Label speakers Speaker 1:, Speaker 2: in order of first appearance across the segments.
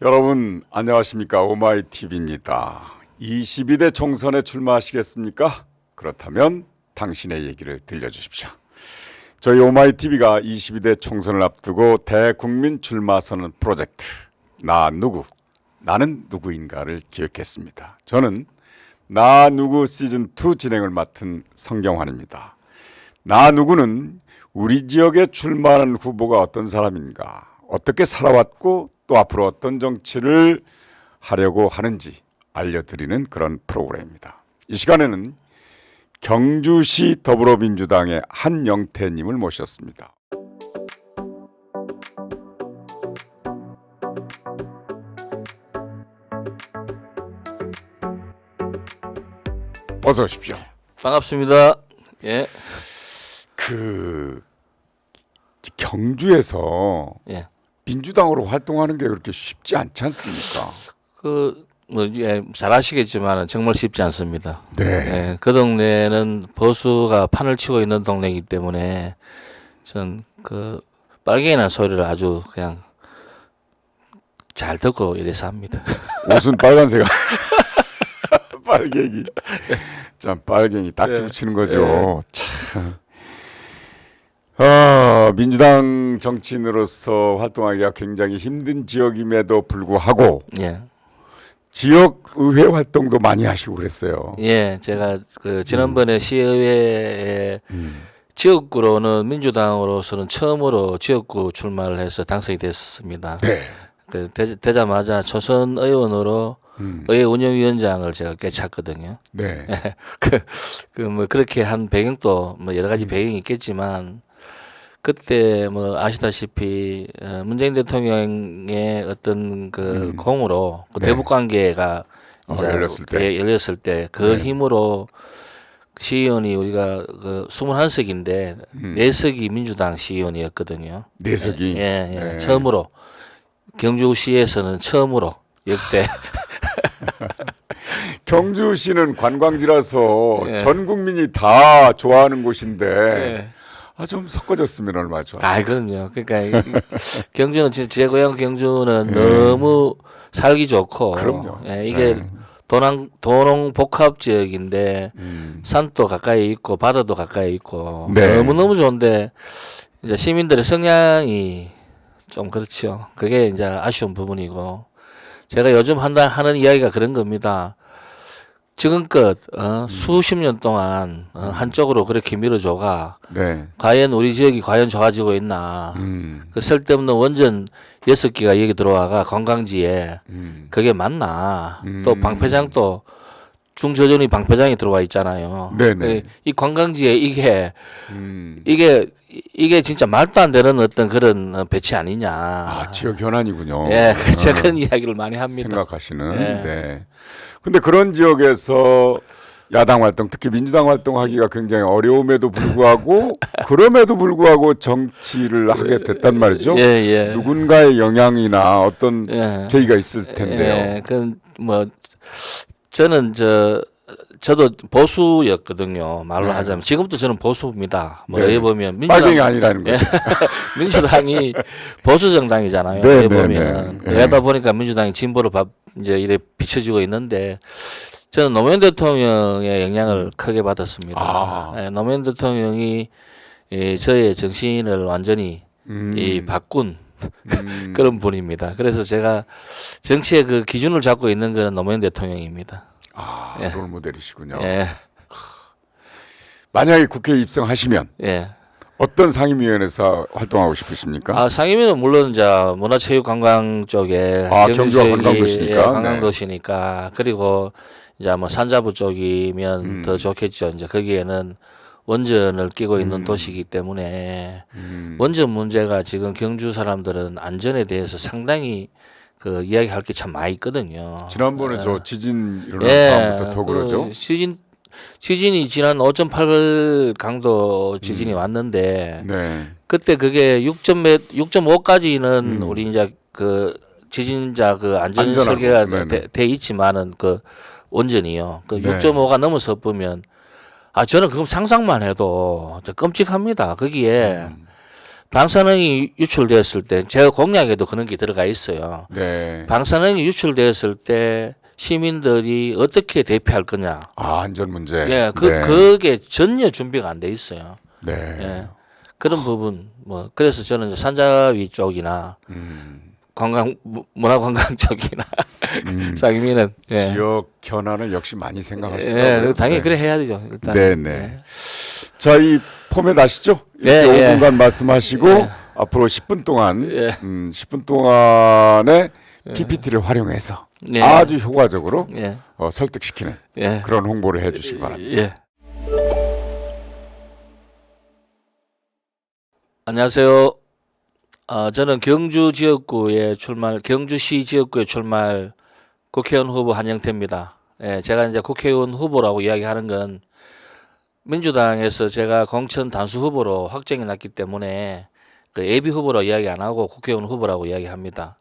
Speaker 1: 여러분 안녕하십니까? 오마이TV입니다. 22대 총선에 출마하시겠습니까? 그렇다면 당신의 얘기를 들려주십시오. 저희 오마이TV가 22대 총선을 앞두고 대국민 출마 선언 프로젝트 나 누구, 나는 누구인가를 기획했습니다. 저는 나 누구 시즌2 진행을 맡은 성경환입니다. 나 누구는 우리 지역에 출마하는 후보가 어떤 사람인가, 어떻게 살아왔고 또 앞으로 어떤 정치를 하려고 하는지 알려드리는 그런 프로그램입니다. 이 시간에는 경주시 더불어민주당의 한영태님을 모셨습니다. 어서 오십시오.
Speaker 2: 반갑습니다. 예.
Speaker 1: 경주에서
Speaker 2: 예.
Speaker 1: 민주당으로 활동하는 게 그렇게 쉽지 않지 않습니까?
Speaker 2: 잘 아시겠지만 정말 쉽지 않습니다.
Speaker 1: 네.
Speaker 2: 예. 그 동네는 보수가 판을 치고 있는 동네이기 때문에 전 빨갱이라는 소리를 아주 그냥 잘 듣고 이래서 합니다.
Speaker 1: 옷은 빨간색. 빨갱이. 참 빨갱이 딱지 붙이는 거죠. 참. 민주당 정치인으로서 활동하기가 굉장히 힘든 지역임에도 불구하고
Speaker 2: 예.
Speaker 1: 지역 의회 활동도 많이 하시고 그랬어요.
Speaker 2: 예. 제가 지난번에 시의회에 지역구로는 민주당으로서는 처음으로 지역구 출마를 해서 당선이 됐었습니다.
Speaker 1: 네.
Speaker 2: 되자마자 초선 의원으로 의회 운영위원장을 제가 꿰찼거든요.
Speaker 1: 네.
Speaker 2: 그렇게 한 배경도 여러 가지 배경이 있겠지만 그때 아시다시피 문재인 대통령의 어떤 공으로 대북 관계가 열렸을 때 그 힘으로 시의원이 우리가 21석인데 4석이 민주당 시의원이었거든요.
Speaker 1: 4석이
Speaker 2: 예. 처음으로 경주시에서는 처음으로 역대
Speaker 1: 경주시는 관광지라서 전 국민이 다 좋아하는 곳인데 좀 섞어졌으면 얼마나 좋았어요.
Speaker 2: 그럼요. 그러니까 경주는 제 고향 경주는 너무 살기 좋고,
Speaker 1: 그럼요.
Speaker 2: 이게 도농 복합 지역인데 산도 가까이 있고 바다도 가까이 있고 너무 좋은데 이제 시민들의 성향이 좀 그렇죠. 그게 이제 아쉬운 부분이고 제가 요즘 하는 이야기가 그런 겁니다. 지금껏 수십 년 동안 한쪽으로 그렇게 밀어줘가 과연 우리 지역이 과연 좋아지고 있나. 그 쓸데없는 원전 6기가 여기 들어와가 관광지에 그게 맞나. 또 방패장도 중저전이 방패장이 들어와 있잖아요.
Speaker 1: 네네.
Speaker 2: 이 관광지에 이게 진짜 말도 안 되는 어떤 그런 배치 아니냐.
Speaker 1: 지역 현안이군요.
Speaker 2: 예, 제가 그런 이야기를 많이 합니다.
Speaker 1: 생각하시는. 네. 근데 그런 지역에서 야당 활동, 특히 민주당 활동하기가 굉장히 어려움에도 불구하고 그럼에도 불구하고 정치를 하게 됐단 말이죠. 누군가의 영향이나 어떤 계기가 있을 텐데요.
Speaker 2: 저는 저도 보수였거든요. 말로 하자면 지금도 저는 보수입니다. 여기 보면
Speaker 1: 빨갱이 아니라는 거예요.
Speaker 2: 민주당이 보수 정당이잖아요. 여기 보면 그러다 보니까 민주당이 진보로 이제 이래 비춰지고 있는데 저는 노무현 대통령의 영향을 크게 받았습니다. 노무현 대통령이 저의 정신을 완전히 바꾼 그런 분입니다. 그래서 제가 정치의 그 기준을 잡고 있는 건 노무현 대통령입니다.
Speaker 1: 롤모델이시군요. 만약에 국회에 입성하시면 어떤 상임위원회에서 활동하고 싶으십니까?
Speaker 2: 상임위는 물론 이제 문화체육관광 쪽에
Speaker 1: 경주가 관광도시니까.
Speaker 2: 관광도시니까 그리고 이제 산자부 쪽이면 더 좋겠죠. 이제 거기에는 원전을 끼고 있는 도시이기 때문에 원전 문제가 지금 경주 사람들은 안전에 대해서 상당히 이야기할 게 참 많이 있거든요.
Speaker 1: 지난번에 저 지진 일어난 다음부터 더 그러죠.
Speaker 2: 지진이 지난 5.8 강도 지진이 왔는데 그때 그게 6.5까지는 우리 이제 지진자 안전 설계가 돼 있지만은 원전이요. 6.5가 넘어서 보면 저는 그럼 상상만 해도 끔찍합니다. 거기에 방사능이 유출되었을 때 제가 공약에도 그런 게 들어가 있어요.
Speaker 1: 네.
Speaker 2: 방사능이 유출되었을 때 시민들이 어떻게 대피할 거냐.
Speaker 1: 아, 안전 문제.
Speaker 2: 예,
Speaker 1: 네.
Speaker 2: 그게 전혀 준비가 안 돼 있어요.
Speaker 1: 네.
Speaker 2: 예. 그런 부분 뭐 그래서 저는 이제 산자위 쪽이나 관광 문화관광 쪽이나 상임위는 예.
Speaker 1: 지역 현안을 역시 많이 생각하시더라고요.
Speaker 2: 예, 당연히
Speaker 1: 네.
Speaker 2: 그래 해야 되죠. 일단.
Speaker 1: 네네.
Speaker 2: 예.
Speaker 1: 자, 이 포맷 아시죠?
Speaker 2: 예,
Speaker 1: 이렇게
Speaker 2: 예.
Speaker 1: 5분간 말씀하시고
Speaker 2: 예.
Speaker 1: 앞으로 10분 동안
Speaker 2: 예.
Speaker 1: 10분 동안에 PPT를 활용해서
Speaker 2: 예.
Speaker 1: 아주 효과적으로
Speaker 2: 예.
Speaker 1: 설득시키는
Speaker 2: 예.
Speaker 1: 그런 홍보를 해주시기 바랍니다.
Speaker 2: 예. 안녕하세요. 저는 경주 지역구에 경주시 지역구에 출마할 국회의원 후보 한영태입니다. 예, 제가 이제 국회의원 후보라고 이야기하는 건 민주당에서 제가 공천 단수 후보로 확정이 났기 때문에 그 예비 후보로 이야기 안 하고 국회의원 후보라고 이야기합니다.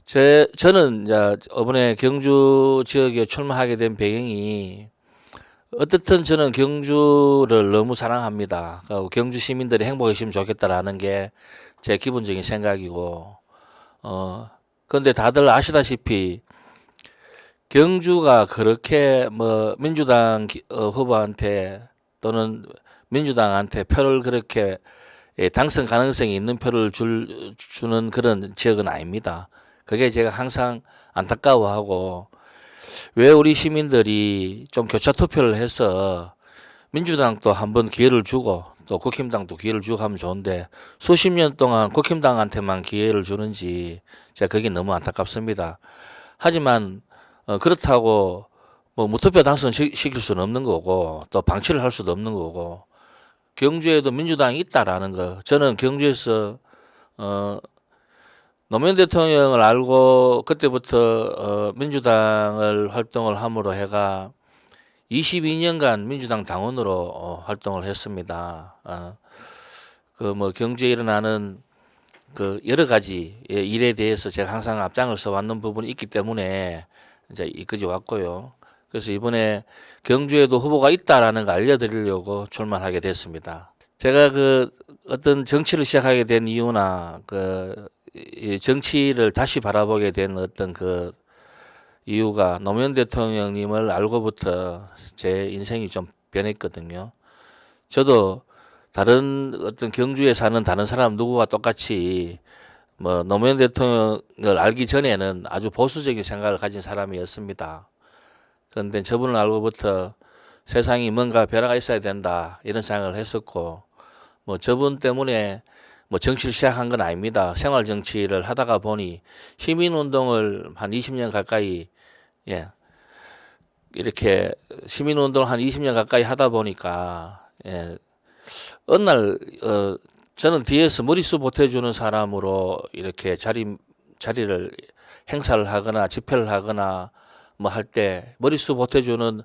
Speaker 2: 저는 이제 이번에 경주 지역에 출마하게 된 배경이 어떻든 저는 경주를 너무 사랑합니다. 경주 시민들이 행복했으면 좋겠다라는 게 제 기본적인 생각이고, 그런데 다들 아시다시피 경주가 그렇게 뭐 민주당 후보한테 또는 민주당한테 표를 그렇게 당선 가능성이 있는 표를 주는 그런 지역은 아닙니다. 그게 제가 항상 안타까워하고 왜 우리 시민들이 좀 교차 투표를 해서 민주당도 한번 기회를 주고 또 국힘당도 기회를 주고 하면 좋은데 수십 년 동안 국힘당한테만 기회를 주는지 제가 그게 너무 안타깝습니다. 하지만 그렇다고 뭐 무투표 당선시킬 수는 없는 거고 또 방치를 할 수도 없는 거고 경주에도 민주당이 있다라는 거 저는 경주에서 노무현 대통령을 알고 그때부터 민주당을 활동을 함으로 해가 22년간 민주당 당원으로 활동을 했습니다. 그 뭐 경주에 일어나는 그 여러 가지 일에 대해서 제가 항상 앞장을 서왔는 부분이 있기 때문에 이제 이까지 왔고요. 그래서 이번에 경주에도 후보가 있다라는 거 알려드리려고 출마하게 됐습니다. 제가 그 어떤 정치를 시작하게 된 이유나 이 정치를 다시 바라보게 된 어떤 그 이유가 노무현 대통령님을 알고부터 제 인생이 좀 변했거든요. 저도 다른 어떤 경주에 사는 다른 사람 누구와 똑같이 뭐 노무현 대통령을 알기 전에는 아주 보수적인 생각을 가진 사람이었습니다. 그런데 저분을 알고부터 세상이 뭔가 변화가 있어야 된다 이런 생각을 했었고 뭐 저분 때문에 뭐 정치를 시작한 건 아닙니다. 생활 정치를 하다가 보니 시민운동을 한 20년 가까이 이렇게 시민운동을 한 20년 가까이 하다 보니까 어느 날 저는 뒤에서 머릿수 보태주는 사람으로 이렇게 자리를 행사를 하거나 집회를 하거나 뭐 할 때 머릿수 보태주는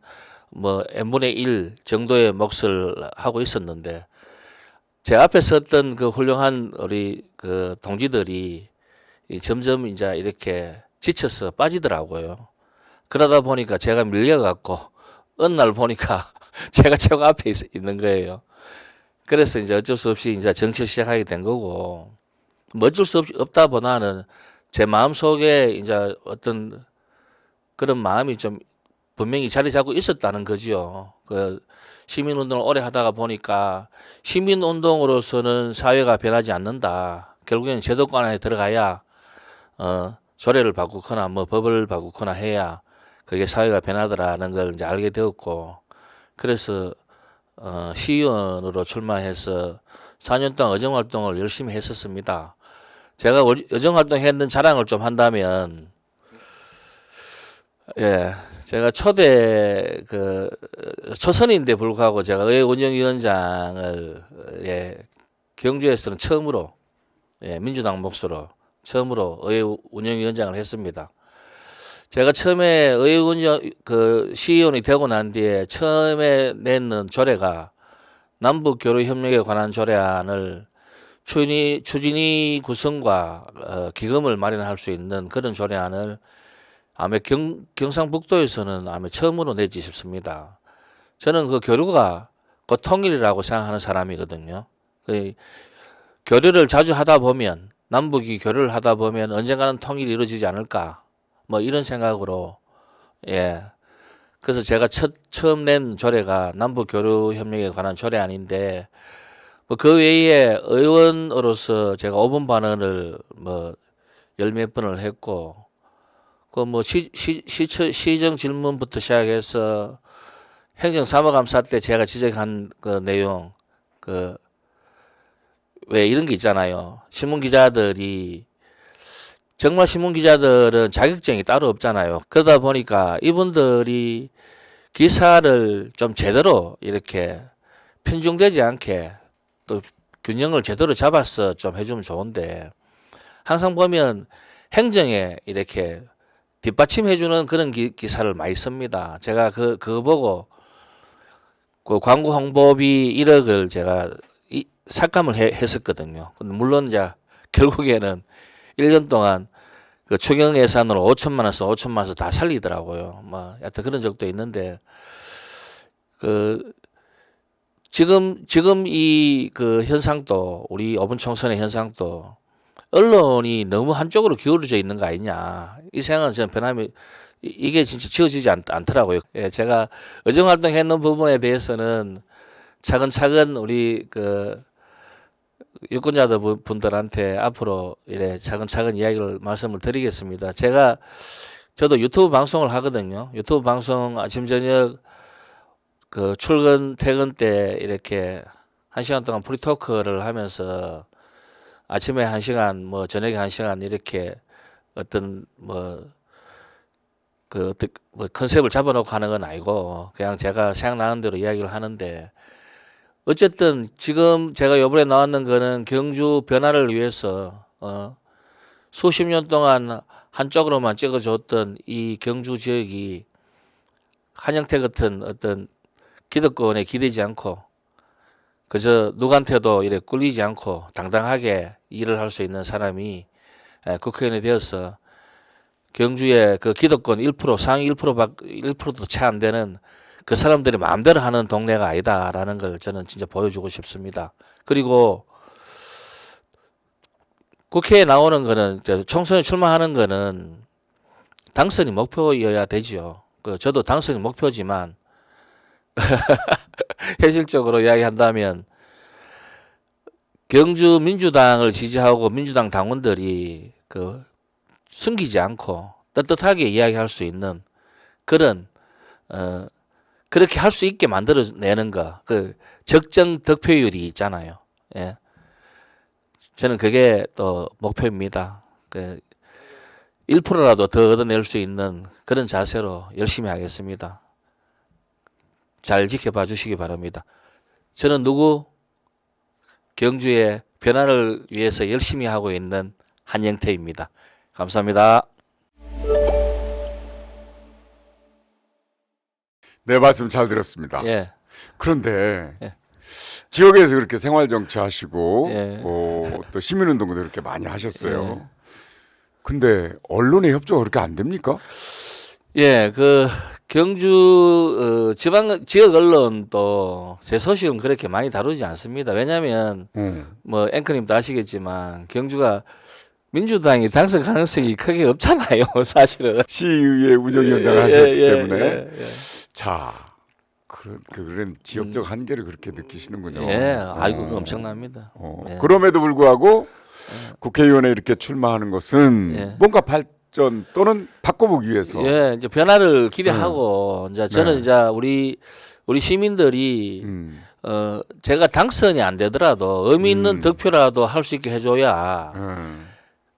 Speaker 2: 뭐 n분의 1 정도의 몫을 하고 있었는데 제 앞에 섰던 그 훌륭한 우리 그 동지들이 점점 이제 이렇게 지쳐서 빠지더라고요. 그러다 보니까 제가 밀려갖고 어느 날 보니까 제가 최고 앞에 있는 거예요. 그래서 이제 어쩔 수 없이 이제 정치를 시작하게 된 거고 뭐 어쩔 수 없다 보다는 제 마음 속에 이제 어떤 그런 마음이 좀 분명히 자리 잡고 있었다는 거지요. 그 시민운동을 오래 하다가 보니까 시민운동으로서는 사회가 변하지 않는다. 결국에는 제도권 안에 들어가야 조례를 바꾸거나 뭐 법을 바꾸거나 해야 그게 사회가 변하더라는 걸 이제 알게 되었고 그래서 시의원으로 출마해서 4년 동안 의정활동을 열심히 했었습니다. 제가 의정활동 했는 자랑을 좀 한다면 제가 초대 초선인데 불구하고 제가 의회 운영위원장을 경주에서는 처음으로 민주당 몫으로 처음으로 의회 운영위원장을 했습니다. 제가 처음에 의회 운영 시의원이 되고 난 뒤에 처음에 냈는 조례가 남북 교류 협력에 관한 조례안을 추진위 구성과 기금을 마련할 수 있는 그런 조례안을 아마 경상북도에서는 아마 처음으로 내지 싶습니다. 저는 그 교류가 곧 통일이라고 생각하는 사람이거든요. 교류를 자주 하다 보면 남북이 교류를 하다 보면 언젠가는 통일이 이루어지지 않을까 뭐 이런 생각으로 예. 그래서 제가 처음 낸 조례가 남북 교류 협력에 관한 조례안인데 뭐 그 외에 의원으로서 제가 5분 발언을 뭐 열 몇 번을 했고 그 뭐 시정 질문부터 시작해서 행정사무감사 때 제가 지적한 그 내용 그 왜 이런 게 있잖아요. 신문 기자들이 정말 신문 기자들은 자격증이 따로 없잖아요. 그러다 보니까 이분들이 기사를 좀 제대로 이렇게 편중되지 않게 또 균형을 제대로 잡아서 좀 해주면 좋은데 항상 보면 행정에 이렇게 뒷받침해주는 그런 기사를 많이 씁니다. 제가 그거 보고 그 광고 홍보비 1억을 제가 삭감을 했었거든요. 근데 물론 이제 결국에는 1년 동안 그 추경 예산으로 5천만 원서 5천만 원서 다 살리더라고요. 뭐 여튼 그런 적도 있는데 그 지금 이 그 현상도 우리 5분 총선의 현상도 언론이 너무 한쪽으로 기울어져 있는 거 아니냐 이 생각은 저는 변함이 이게 진짜 지워지지 않더라고요. 예, 제가 의정 활동했는 부분에 대해서는 차근차근 우리 그 유권자들 분들한테 앞으로 이래 차근차근 이야기를 말씀을 드리겠습니다. 저도 유튜브 방송을 하거든요. 유튜브 방송 아침 저녁 그 출근 퇴근 때 이렇게 1시간 동안 프리토크를 하면서 아침에 1시간 뭐 저녁에 1시간 이렇게 어떤 뭐 컨셉을 잡아놓고 하는 건 아니고 그냥 제가 생각나는 대로 이야기를 하는데 어쨌든 지금 제가 이번에 나왔는 거는 경주 변화를 위해서 수십 년 동안 한쪽으로만 찍어줬던 이 경주 지역이 한영태 같은 어떤 기득권에 기대지 않고 그저 누구한테도 이렇게 꿀리지 않고 당당하게 일을 할 수 있는 사람이 국회의원이 되어서 경주의 그 기득권 1% 상위 1%도 채 안 되는 그 사람들이 마음대로 하는 동네가 아니다라는 걸 저는 진짜 보여주고 싶습니다. 그리고 국회에 나오는 거는 총선에 출마하는 거는 당선이 목표여야 되죠. 저도 당선이 목표지만 현실적으로 이야기한다면 경주 민주당을 지지하고 민주당 당원들이 숨기지 않고 떳떳하게 이야기할 수 있는 그런 그렇게 할 수 있게 만들어내는 거, 적정 득표율이 있잖아요. 예. 저는 그게 또 목표입니다. 1%라도 더 얻어낼 수 있는 그런 자세로 열심히 하겠습니다. 잘 지켜봐 주시기 바랍니다. 저는 경주의 변화를 위해서 열심히 하고 있는 한영태입니다. 감사합니다.
Speaker 1: 네, 말씀 잘 들었습니다.
Speaker 2: 예.
Speaker 1: 그런데
Speaker 2: 예.
Speaker 1: 지역에서 그렇게 생활 정치하시고
Speaker 2: 예.
Speaker 1: 또 시민운동도 그렇게 많이 하셨어요.
Speaker 2: 예.
Speaker 1: 근데 언론의 협조가 그렇게 안 됩니까?
Speaker 2: 예, 경주 지역 언론도 제 소식은 그렇게 많이 다루지 않습니다. 왜냐하면 뭐 앵커님도 아시겠지만 경주가 민주당이 당선 가능성이 크게 없잖아요, 사실은.
Speaker 1: 시의회 운영위원장을 하셨기 때문에. 자, 그런 지역적 한계를 그렇게 느끼시는군요.
Speaker 2: 예, 아이고 엄청납니다. 예.
Speaker 1: 그럼에도 불구하고 국회의원에 이렇게 출마하는 것은 뭔가 발전 또는 바꿔보기 위해서.
Speaker 2: 예, 이제 변화를 기대하고 이제 저는 이제 우리 시민들이 제가 당선이 안 되더라도 의미 있는 득표라도 할 수 있게 해줘야.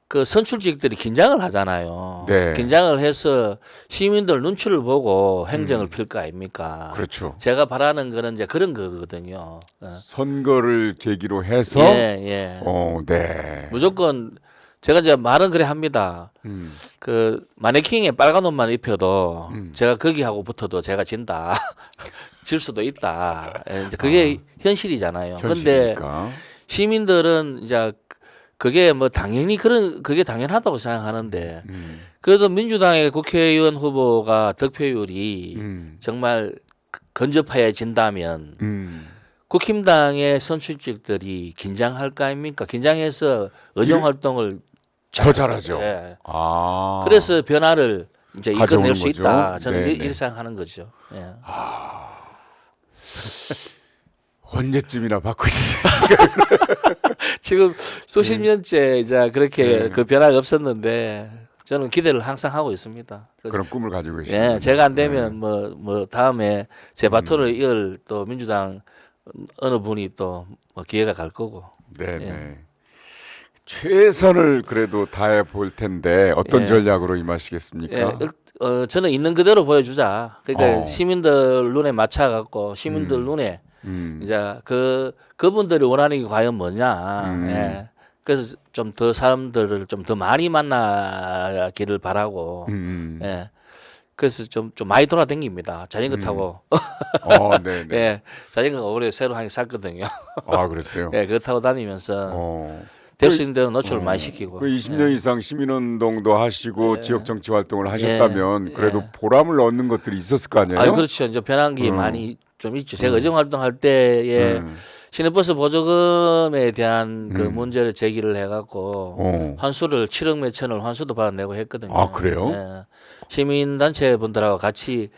Speaker 2: 선출직들이 긴장을 하잖아요.
Speaker 1: 네.
Speaker 2: 긴장을 해서 시민들 눈치를 보고 행정을 필 거 아닙니까?
Speaker 1: 그렇죠.
Speaker 2: 제가 바라는 거는 이제 그런 거거든요.
Speaker 1: 선거를 계기로 해서.
Speaker 2: 예.
Speaker 1: 네.
Speaker 2: 무조건 제가 이제 말은 그래 합니다. 마네킹에 빨간 옷만 입혀도 제가 거기하고 붙어도 제가 진다. 질 수도 있다. 이제 그게 현실이잖아요. 그런데 시민들은 이제 그게 뭐 당연히 그게 당연하다고 생각하는데 그래도 민주당의 국회의원 후보가 득표율이 정말 근접해진다면 국힘당의 선출직들이 긴장할 거 아닙니까? 긴장해서 의정 활동을
Speaker 1: 더 잘하죠.
Speaker 2: 예.
Speaker 1: 아.
Speaker 2: 그래서 변화를 이제
Speaker 1: 가져오는
Speaker 2: 이끌어낼 수
Speaker 1: 거죠.
Speaker 2: 있다. 저는
Speaker 1: 네네.
Speaker 2: 이렇게 생각하는 거죠. 예.
Speaker 1: 언제쯤이나 바꿀 수 있을까요?
Speaker 2: 지금 수십 년째 이제 그렇게
Speaker 1: 네.
Speaker 2: 그 변화가 없었는데 저는 기대를 항상 하고 있습니다.
Speaker 1: 그런 꿈을 가지고 계시네요.
Speaker 2: 예, 제가 안 되면 뭐 다음에 제 바토를 이을 또 민주당 어느 분이 또뭐 기회가 갈 거고.
Speaker 1: 네네.
Speaker 2: 예.
Speaker 1: 최선을 그래도 다해 볼 텐데 어떤
Speaker 2: 예.
Speaker 1: 전략으로 임하시겠습니까?
Speaker 2: 예, 저는 있는 그대로 보여주자. 그러니까
Speaker 1: 어.
Speaker 2: 시민들 눈에 맞춰 갖고 시민들 눈에 이제 그분들이 원하는 게 과연 뭐냐. 예. 그래서 좀 더 사람들을 좀 더 많이 만나기를 바라고. 예. 그래서 좀 많이 돌아다닙니다. 자전거 타고.
Speaker 1: 네네.
Speaker 2: 예. 자전거가 올해 새로 한 개 샀거든요.
Speaker 1: 아, 그랬어요?
Speaker 2: 예, 그거 타고 다니면서
Speaker 1: 어.
Speaker 2: 될 수 있는 대로 노출을 많이 시키고.
Speaker 1: 그 20년 이상 시민운동도 하시고
Speaker 2: 예.
Speaker 1: 지역 정치 활동을 하셨다면
Speaker 2: 예.
Speaker 1: 그래도 보람을 얻는 것들이 있었을 거 아니에요?
Speaker 2: 아, 그렇죠. 이제 변한 게 많이 좀 있죠. 제가 의정 활동할 때에 시내버스 보조금에 대한 그 문제를 제기를 해갖고 환수를 7억 몇천을 환수도 받아내고 했거든요.
Speaker 1: 아, 그래요?
Speaker 2: 예. 시민단체 분들하고 같이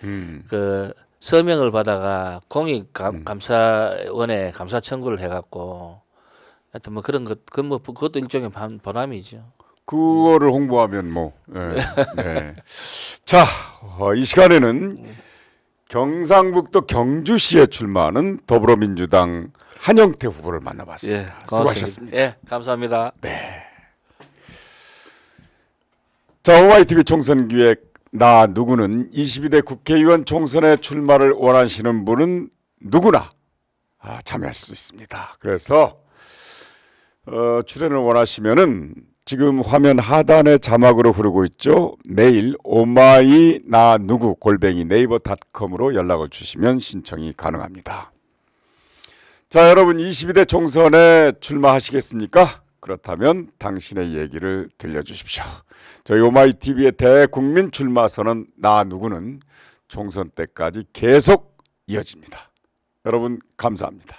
Speaker 2: 그 서명을 받아가 공익감사원에 감사 청구를 해갖고 하여튼 뭐 그런 것, 그것도 일종의 보람이죠.
Speaker 1: 그거를 홍보하면 뭐. 네. 네. 자, 이 시간에는 경상북도 경주시에 출마하는 더불어민주당 한영태 후보를 만나봤습니다.
Speaker 2: 예,
Speaker 1: 수고하셨습니다.
Speaker 2: 예, 감사합니다.
Speaker 1: 자, OYTV 총선 기획 나 누구는 22대 국회의원 총선에 출마를 원하시는 분은 누구나 참여하실 수 있습니다. 그래서 출연을 원하시면은 지금 화면 하단에 자막으로 흐르고 있죠. 메일 오마이 나 누구 @ 네이버닷컴으로 연락을 주시면 신청이 가능합니다. 자, 여러분 22대 총선에 출마하시겠습니까? 그렇다면 당신의 얘기를 들려주십시오. 저희 오마이TV의 대국민 출마선언 나 누구는 총선 때까지 계속 이어집니다. 여러분 감사합니다.